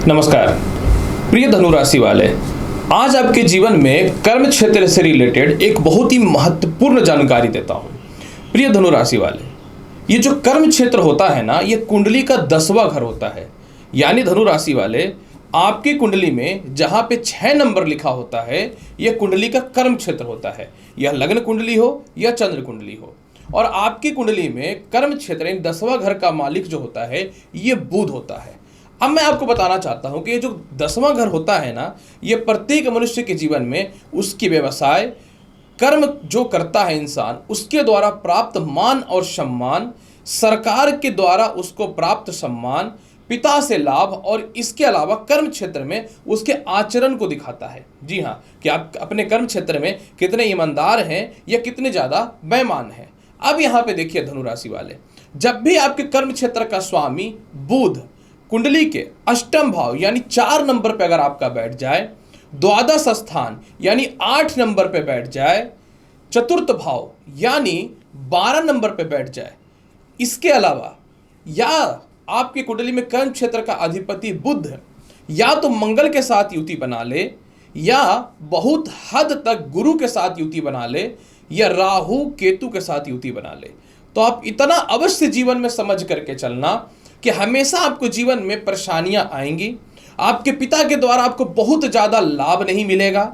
नमस्कार प्रिय धनु राशि वाले, आज आपके जीवन में कर्म क्षेत्र से रिलेटेड एक बहुत ही महत्वपूर्ण जानकारी देता हूं। प्रिय धनु राशि वाले, ये जो कर्म क्षेत्र होता है ना, ये कुंडली का 10वां घर होता है। यानी धनु राशि वाले, आपकी कुंडली में जहां पे 6 नंबर लिखा होता है, यह कुंडली का कर्म क्षेत्र होता है। यह लग्न कुंडली हो या चंद्र कुंडली हो, और आपकी कुंडली में कर्म क्षेत्र 10वां घर का मालिक जो होता है, ये बुध होता है। अब मैं आपको बताना चाहता हूं कि ये जो 10वां घर होता है ना, ये प्रत्येक मनुष्य के जीवन में उसकी व्यवसाय, कर्म जो करता है इंसान, उसके द्वारा प्राप्त मान और सम्मान, सरकार के द्वारा उसको प्राप्त सम्मान, पिता से लाभ, और इसके अलावा कर्म क्षेत्र में उसके आचरण को दिखाता है। जी हाँ, कि आप अपने कर्म क्षेत्र में कितने ईमानदार हैं या कितने ज़्यादा बेईमान हैं। अब यहाँ पे देखिए धनु राशि वाले, जब भी आपके कर्म क्षेत्र का स्वामी बुध कुंडली के अष्टम भाव यानी 4 नंबर पे अगर आपका बैठ जाए, द्वादश स्थान यानी 8 नंबर पे बैठ जाए, चतुर्थ भाव यानी 12 नंबर पे बैठ जाए, इसके अलावा या आपकी कुंडली में कर्म क्षेत्र का अधिपति बुध या तो मंगल के साथ युति बना ले, या बहुत हद तक गुरु के साथ युति बना ले, या राहु केतु के साथ युति बना ले, तो आप इतना अवश्य जीवन में समझ करके चलना कि हमेशा आपको जीवन में परेशानियां आएंगी। आपके पिता के द्वारा आपको बहुत ज़्यादा लाभ नहीं मिलेगा।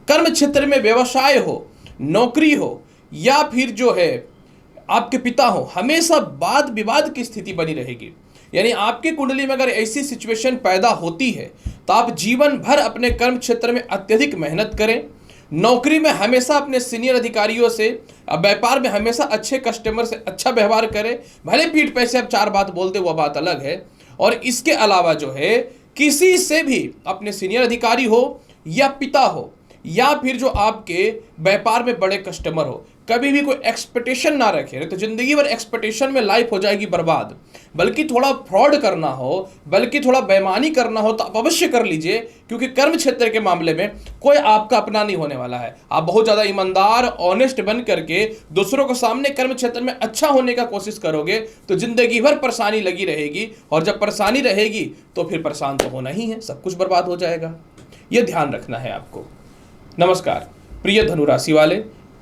कर्म क्षेत्र में व्यवसाय हो, नौकरी हो, या फिर जो है आपके पिता हो, हमेशा वाद विवाद की स्थिति बनी रहेगी। यानी आपकी कुंडली में अगर ऐसी सिचुएशन पैदा होती है तो आप जीवन भर अपने कर्म क्षेत्र में अत्यधिक मेहनत करें, नौकरी में हमेशा अपने सीनियर अधिकारियों से, व्यापार में हमेशा अच्छे कस्टमर से अच्छा व्यवहार करें, भले पीठ पैसे आप 4 बात बोलते वह बात अलग है। और इसके अलावा जो है किसी से भी, अपने सीनियर अधिकारी हो या पिता हो या फिर जो आपके व्यापार में बड़े कस्टमर हो, कभी भी कोई एक्सपेक्टेशन ना रखें, तो जिंदगी भर एक्सपेक्टेशन में लाइफ हो जाएगी बर्बाद। बल्कि थोड़ा फ्रॉड करना हो, बल्कि थोड़ा बेईमानी करना हो तो आप अवश्य कर लीजिए, क्योंकि कर्म क्षेत्र के मामले में कोई आपका अपना नहीं होने वाला है। आप बहुत ज़्यादा ईमानदार, ऑनेस्ट बन करके दूसरों के सामने कर्म क्षेत्र में अच्छा होने का कोशिश करोगे तो जिंदगी भर परेशानी लगी रहेगी, और जब परेशानी रहेगी तो फिर परेशान तो होना ही है, सब कुछ बर्बाद हो जाएगा। ये ध्यान रखना है आपको। नमस्कार प्रिय धनु राशि वाले,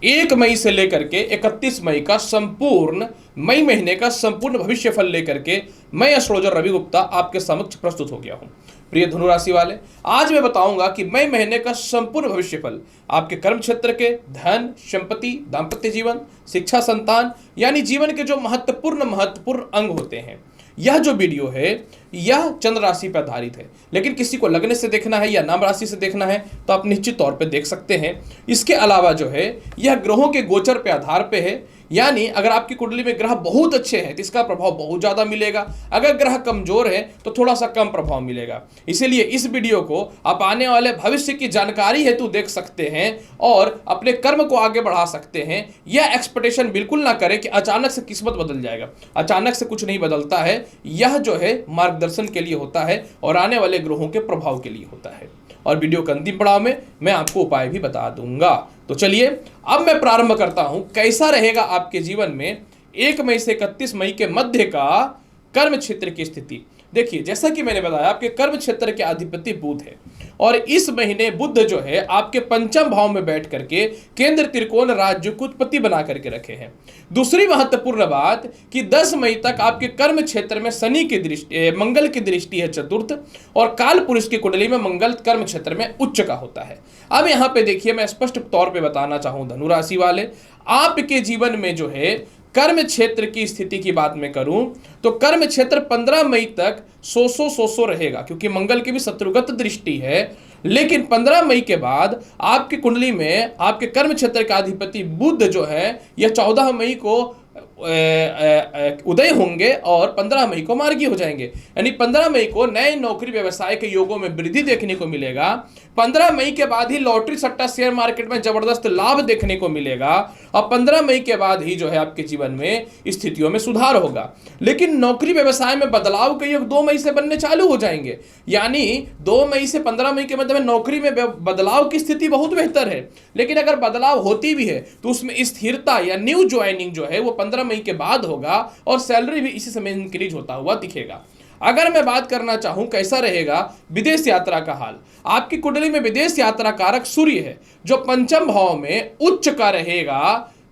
1 मई से लेकर के 31 मई का संपूर्ण मई महीने का संपूर्ण भविष्य फल लेकर के मैं एस्ट्रोलॉजर रवि गुप्ता आपके समक्ष प्रस्तुत हो गया हूं। प्रिय धनु राशि वाले, आज मैं बताऊंगा कि मई महीने का संपूर्ण भविष्य फल आपके कर्म क्षेत्र के धन, संपत्ति, दाम्पत्य जीवन, शिक्षा, संतान यानी जीवन के जो महत्वपूर्ण अंग होते हैं। यह जो वीडियो है यह चंद्र राशि पर आधारित है, लेकिन किसी को लग्न से देखना है या नाम राशि से देखना है तो आप निश्चित तौर पे देख सकते हैं। इसके अलावा जो है यह ग्रहों के गोचर पे आधार पे है, यानी अगर आपकी कुंडली में ग्रह बहुत अच्छे हैं तो इसका प्रभाव बहुत ज़्यादा मिलेगा, अगर ग्रह कमजोर है तो थोड़ा सा कम प्रभाव मिलेगा। इसीलिए इस वीडियो को आप आने वाले भविष्य की जानकारी हेतु देख सकते हैं और अपने कर्म को आगे बढ़ा सकते हैं। यह एक्सपेक्टेशन बिल्कुल ना करें कि अचानक से किस्मत बदल जाएगा, अचानक से कुछ नहीं बदलता है। यह जो है मार्गदर्शन के लिए होता है और आने वाले ग्रहों के प्रभाव के लिए होता है। और वीडियो के अंतिम पड़ाव में मैं आपको उपाय भी बता दूंगा। तो चलिए अब मैं प्रारंभ करता हूं, कैसा रहेगा आपके जीवन में 1 मई से 31 मई के मध्य का कर्म क्षेत्र की स्थिति। देखिए, जैसा कि मैंने बताया, आपके कर्म क्षेत्र के अधिपति बुध है, और इस महीने बुध जो है आपके पंचम भाव में बैठ करके केंद्र त्रिकोण राज्य को उत्पत्ति बना करके रखे हैं। दूसरी महत्वपूर्ण बात कि 10 मई तक आपके कर्म क्षेत्र में शनि की दृष्टि, मंगल की दृष्टि है चतुर्थ, और काल पुरुष की कुंडली में मंगल कर्म क्षेत्र में उच्च का होता है। अब यहाँ पे देखिए, मैं स्पष्ट तौर पे बताना चाहूँ धनु राशि वाले, आपके जीवन में जो है कर्म क्षेत्र की स्थिति की बात मैं करूं तो कर्म क्षेत्र 15 मई तक सो रहेगा, क्योंकि मंगल की भी शत्रुगत दृष्टि है। लेकिन 15 मई के बाद आपकी कुंडली में आपके कर्म क्षेत्र का अधिपति बुध जो है यह 14 मई को उदय होंगे और 15 मई को मार्गी हो जाएंगे। यानी 15 मई को नए नौकरी व्यवसाय के योगों में वृद्धि देखने को मिलेगा। 15 मई के बाद ही लॉटरी सट्टा शेयर मार्केट में जबरदस्त लाभ देखने को मिलेगा, और 15 मई के बाद ही जो है आपके जीवन में स्थितियों में सुधार होगा। लेकिन नौकरी व्यवसाय में बदलाव के योग 2 मई से बनने चालू हो जाएंगे। यानी 2 मई से 15 मई के मध्य में नौकरी में बदलाव की स्थिति बहुत बेहतर है। लेकिन अगर बदलाव होती भी है तो उसमें स्थिरता या न्यू ज्वाइनिंग जो है वो 15 मई के बाद होगा, और सैलरी भी इसी समय इंक्रीज होता हुआ दिखेगा। अगर मैं बात करना चाहूं कैसा रहेगा विदेश यात्रा का हाल, आपकी कुंडली में विदेश यात्रा कारक सूर्य है जो पंचम भाव में उच्च का रहेगा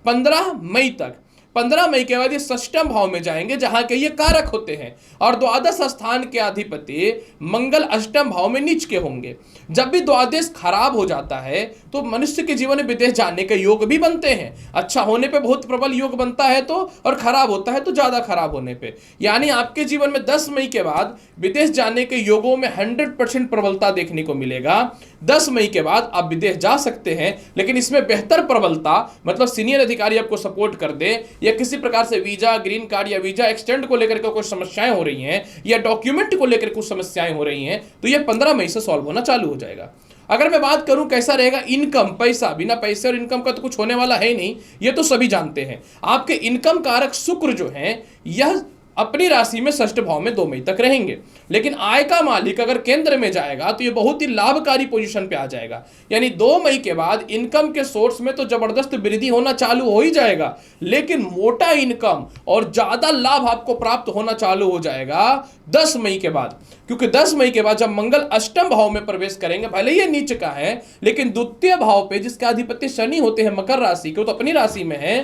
15 मई तक। 15 मई के बाद ये षष्ठम भाव में जाएंगे जहां के ये कारक होते हैं, और द्वादश स्थान के अधिपति मंगल अष्टम भाव में नीच के होंगे। जब भी द्वादश खराब हो जाता है तो मनुष्य के जीवन में विदेश जाने के योग भी बनते हैं। अच्छा होने पे बहुत प्रबल योग बनता है तो, और खराब होता है तो ज्यादा खराब होने पे। यानी आपके जीवन में 10 मई के बाद विदेश जाने के योगों में 100% प्रबलता देखने को मिलेगा। 10 मई के बाद आप विदेश जा सकते हैं, लेकिन इसमें बेहतर प्रबलता मतलब सीनियर अधिकारी आपको सपोर्ट कर दे, या किसी प्रकार से वीजा, ग्रीन कार्ड या वीजा एक्सटेंड को लेकर के कुछ समस्याएं हो रही हैं, या डॉक्यूमेंट को लेकर कुछ समस्याएं हो रही हैं, तो ये 15 मई से सॉल्व होना चालू हो जाएगा। अगर मैं बात करूं कैसा रहेगा इनकम, पैसा, बिना पैसे और इनकम का तो कुछ होने वाला है ही नहीं, ये तो सभी जानते हैं। आपके इनकम कारक शुक्र जो है यह अपनी राशि में षष्ठ भाव में 2 मई तक रहेंगे, लेकिन आय का मालिक अगर केंद्र में जाएगा तो ये बहुत ही लाभकारी पोजीशन पे आ जाएगा। यानी 2 मई के बाद इनकम के सोर्स में तो जबरदस्त वृद्धि होना चालू हो ही जाएगा, लेकिन मोटा इनकम और ज्यादा लाभ आपको प्राप्त होना चालू हो जाएगा 10 मई के बाद। क्योंकि 10 मई के बाद जब मंगल अष्टम भाव में प्रवेश करेंगे, भले ये नीच का है लेकिन द्वितीय भाव पे जिसके अधिपति शनि होते हैं मकर राशि के, तो अपनी राशि में है,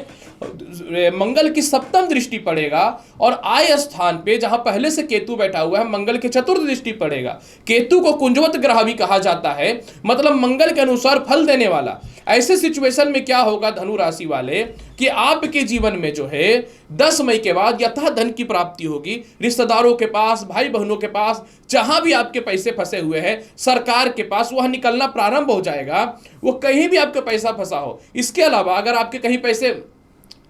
मंगल की सप्तम दृष्टि पड़ेगा, और आय स्थान पे जहां पहले से केतु बैठा हुआ है मंगल की चतुर्थ दृष्टि पड़ेगा। केतु को कुंजवत ग्रह भी कहा जाता है, मतलब मंगल के अनुसार फल देने वाला। ऐसे सिचुएशन में क्या होगा धनु राशि वाले कि आपके जीवन में जो है 10 मई के बाद यथा धन की प्राप्ति होगी। रिश्तेदारों के पास, भाई बहनों के पास, जहां भी आपके पैसे फंसे हुए हैं, सरकार के पास, वह निकलना प्रारंभ हो जाएगा। वो कहीं भी आपका पैसा फंसा हो। इसके अलावा अगर आपके कहीं पैसे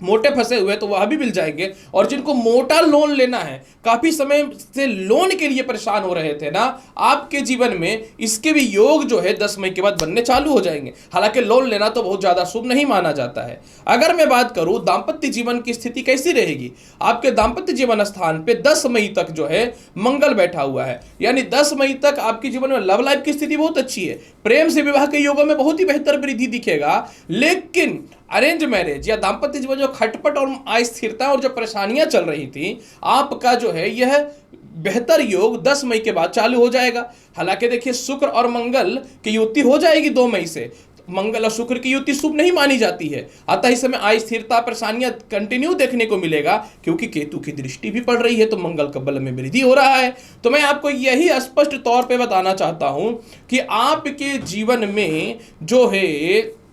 मोटे फंसे हुए तो वह भी मिल जाएंगे, और जिनको मोटा लोन लेना है, काफी समय से लोन के लिए परेशान हो रहे थे ना, आपके जीवन में इसके भी योग जो है 10 मई के बाद बनने चालू हो जाएंगे। हालांकि लोन लेना तो बहुत ज्यादा शुभ नहीं माना जाता है। अगर मैं बात करूं दाम्पत्य जीवन की स्थिति कैसी रहेगी, आपके दाम्पत्य जीवन स्थान पे 10 मई तक जो है मंगल बैठा हुआ है। यानी 10 मई तक आपके जीवन में लव लाइफ की स्थिति बहुत अच्छी है। प्रेम से विवाह के योगों में बहुत ही बेहतर वृद्धि दिखेगा, लेकिन अरेंज मैरिज या दाम्पत्य जीवन जो खटपट और अस्थिरता और जो परेशानियां चल रही थी, आपका जो है यह बेहतर योग 10 मई के बाद चालू हो जाएगा। हालांकि देखिए शुक्र और मंगल की युति हो जाएगी 2 मई से। मंगल और शुक्र की युति शुभ नहीं मानी जाती है, अतः इस समय अस्थिरता, परेशानियां कंटिन्यू देखने को मिलेगा, क्योंकि केतु की दृष्टि भी पड़ रही है, तो मंगल का बल में वृद्धि हो रहा है। तो मैं आपको यही स्पष्ट तौर पे बताना चाहता हूं कि आपके जीवन में जो है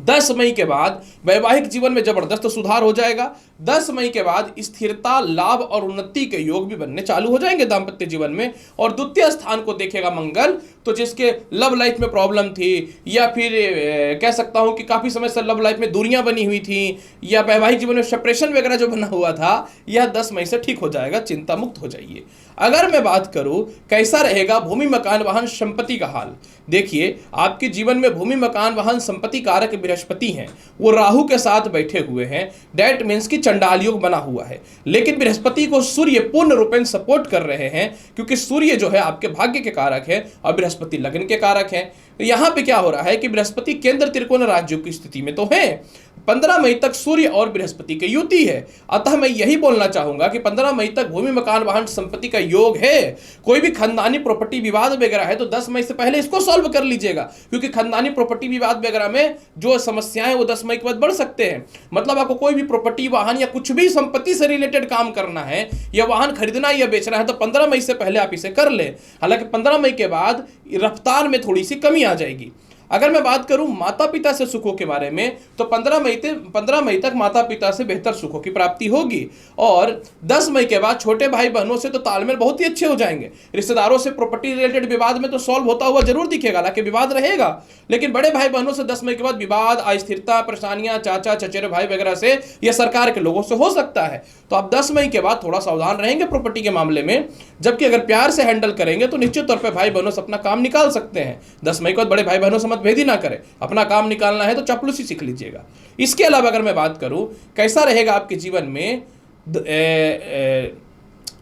10 मई के बाद वैवाहिक जीवन में जबरदस्त सुधार हो जाएगा। 10 मई के बाद स्थिरता, लाभ और उन्नति के योग भी बनने चालू हो जाएंगे दाम्पत्य जीवन में। और द्वितीय स्थान को देखेगा मंगल, तो जिसके लव लाइफ में प्रॉब्लम थी, या फिर कह सकता हूं कि काफी समय से लव लाइफ में दूरियां बनी हुई थी, या वैवाहिक जीवन में सेपरेशन वगैरह जो बना हुआ था, यह 10 मई से ठीक हो जाएगा। चिंता मुक्त हो जाइए। अगर मैं बात करूं कैसा रहेगा भूमि, मकान, वाहन, संपत्ति का हाल, देखिए आपके जीवन में भूमि, मकान, वाहन, संपत्ति कारक बृहस्पति हैं, वो राहु के साथ बैठे हुए हैं। दैट मीन्स कि चंडाल योग बना हुआ है, लेकिन बृहस्पति को सूर्य पूर्ण रूपेण सपोर्ट कर रहे हैं, क्योंकि सूर्य जो है आपके भाग्य के कारक है और बृहस्पति लग्न के कारक है। तो यहां पे क्या हो रहा है कि बृहस्पति केंद्र त्रिकोण राज्यों की स्थिति में तो है। 15 मई तक सूर्य और बृहस्पति की युति है, अतः मैं यही बोलना चाहूंगा कि 15 मई तक भूमि, मकान, वाहन, संपत्ति का योग है। कोई भी खानदानी प्रॉपर्टी विवाद वगैरह है तो 10 मई से पहले इसको सॉल्व कर लीजिएगा, क्योंकि खानदानी प्रॉपर्टी विवाद वगैरह में जो समस्याएं वो 10 मई के बाद बढ़ सकते हैं। मतलब आपको कोई भी प्रॉपर्टी, वाहन या कुछ भी संपत्ति से रिलेटेड काम करना है, या वाहन खरीदना या बेचना है, तो 15 मई से पहले आप इसे कर लें। हालांकि 15 मई के बाद रफ्तार में थोड़ी सी कमी आ जाएगी। अगर मैं बात करूं माता पिता से सुखों के बारे में, तो 15 मई तक माता पिता से बेहतर सुखों की प्राप्ति होगी, और 10 मई के बाद छोटे भाई बहनों से तो तालमेल बहुत ही अच्छे हो जाएंगे। रिश्तेदारों से प्रॉपर्टी रिलेटेड विवाद में तो सॉल्व होता हुआ जरूर दिखेगा, हालांकि विवाद रहेगा, लेकिन बड़े भाई बहनों से 10 मई के बाद विवाद, अस्थिरता, परेशानियां चाचा चचेरे भाई वगैरह से या सरकार के लोगों से हो सकता है। तो आप 10 मई के बाद थोड़ा सावधान रहेंगे प्रॉपर्टी के मामले में, जबकि अगर प्यार से हैंडल करेंगे तो निश्चित तौर पर भाई बहनों से अपना काम निकाल सकते हैं। 10 मई के बाद बड़े भाई बहनों से भेदी ना करें, अपना काम निकालना है तो चापलूसी सीख लीजिएगा। इसके अलावा अगर मैं बात करूं कैसा रहेगा आपके जीवन में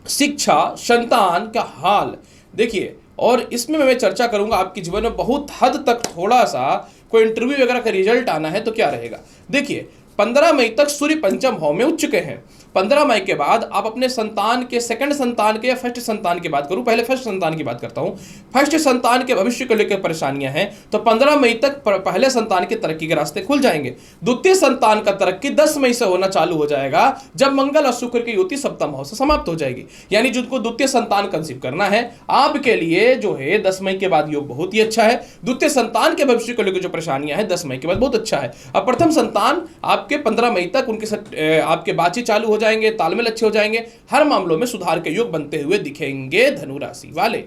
शिक्षा, संतान का हाल, देखिए, और इसमें मैं चर्चा करूंगा आपके जीवन में बहुत हद तक थोड़ा सा कोई इंटरव्यू वगैरह का रिजल्ट आना है तो क्या रहेगा। देखिए 15 मई तक सूर्य पंचम भाव में उठ चुके हैं। 15 मई के बाद आप अपने संतान के, सेकंड संतान के या फर्स्ट संतान की बात करूं, पहले फर्स्ट संतान की बात करता हूं। फर्स्ट संतान के भविष्य को लेकर परेशानियां हैं तो 15 मई तक पहले संतान की तरक्की के रास्ते खुल जाएंगे। द्वितीय संतान का तरक्की 10 मई से होना चालू हो जाएगा, जब मंगल और शुक्र की युति सप्तम भाव से समाप्त हो जाएगी। यानी जिनको द्वितीय संतान कंसीव करना है, आपके लिए जो है 10 मई के बाद योग बहुत ही अच्छा है। द्वितीय संतान के भविष्य को लेकर जो परेशानियां हैं 10 मई के बाद बहुत अच्छा है। अब प्रथम संतान आपके 15 मई तक उनके आपके बातचीत चालू हो जाएंगे, तालमेल अच्छे हो जाएंगे, हर मामलों में सुधार के योग बनते हुए दिखेंगे धनु राशि वाले।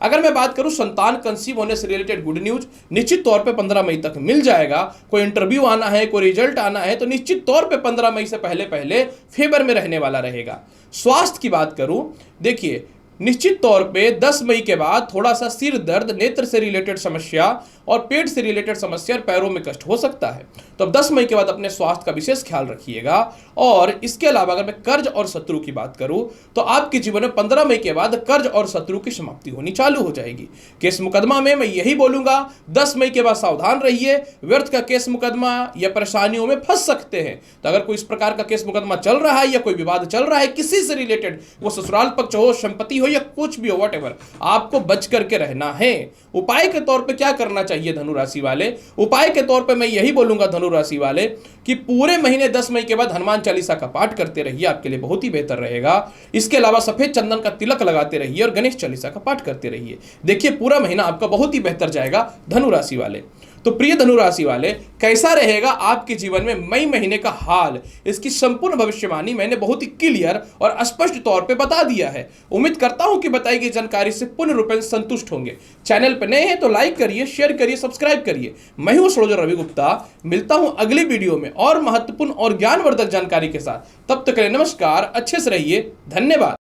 अगर मैं बात करूं संतान कंसीव होने से रिलेटेड गुड न्यूज, निश्चित तौर पे 15 मई तक मिल जाएगा। कोई इंटरव्यू आना है, कोई रिजल्ट आना है तो निश्चित तौर पे 15 मई से पहले पहले फेवर में रहने वाला रहेगा। स्वास्थ्य की बात करूं, देखिए निश्चित तौर पे 10 मई के बाद थोड़ा सा सिर दर्द, नेत्र से रिलेटेड समस्या और पेट से रिलेटेड समस्या और पैरों में कष्ट हो सकता है। तो अब 10 मई के बाद अपने स्वास्थ्य का विशेष ख्याल रखिएगा। और इसके अलावा अगर मैं कर्ज और शत्रु की बात करूं तो आपके जीवन में 15 मई के बाद कर्ज और शत्रु की समाप्ति होनी चालू हो जाएगी। केस मुकदमा में मैं यही बोलूंगा, 10 मई के बाद सावधान रहिए, व्यर्थ का केस मुकदमा या परेशानियों में फंस सकते हैं। तो अगर कोई इस प्रकार का केस मुकदमा चल रहा है या कोई विवाद चल रहा है किसी से रिलेटेड, वो ससुराल पक्ष हो, संपत्ति हो या कुछ भी हो, व्हाटएवर, आपको बच करके रहना है। उपाय के तौर पे क्या करना चाहिए धनु राशि वाले? उपाय के तौर पे मैं यही बोलूंगा धनु राशि वाले कि पूरे महीने 10 मई के बाद हनुमान चालीसा का पाठ करते रहिए, आपके लिए बहुत ही बेहतर रहेगा। इसके अलावा सफेद चंदन का तिलक लगाते रहिए और गणेश चालीसा का पाठ करते रहिए। देखिए पूरा महीना आपका बहुत ही बेहतर जाएगा धनु राशि वाले। तो प्रिय धनु राशि वाले, कैसा रहेगा आपके जीवन में मई महीने का हाल, इसकी संपूर्ण भविष्यवाणी मैंने बहुत ही क्लियर और स्पष्ट तौर पे बता दिया है। उम्मीद करता हूं कि बताई गई जानकारी से पूर्ण रूप से संतुष्ट होंगे। चैनल पर नए हैं तो लाइक करिए, शेयर करिए, सब्सक्राइब करिए। मैं हूं एस्ट्रोलॉजर रवि गुप्ता, मिलता हूं अगली वीडियो में और महत्वपूर्ण और ज्ञानवर्धक जानकारी के साथ। तब तक के लिए नमस्कार, अच्छे से रहिए, धन्यवाद।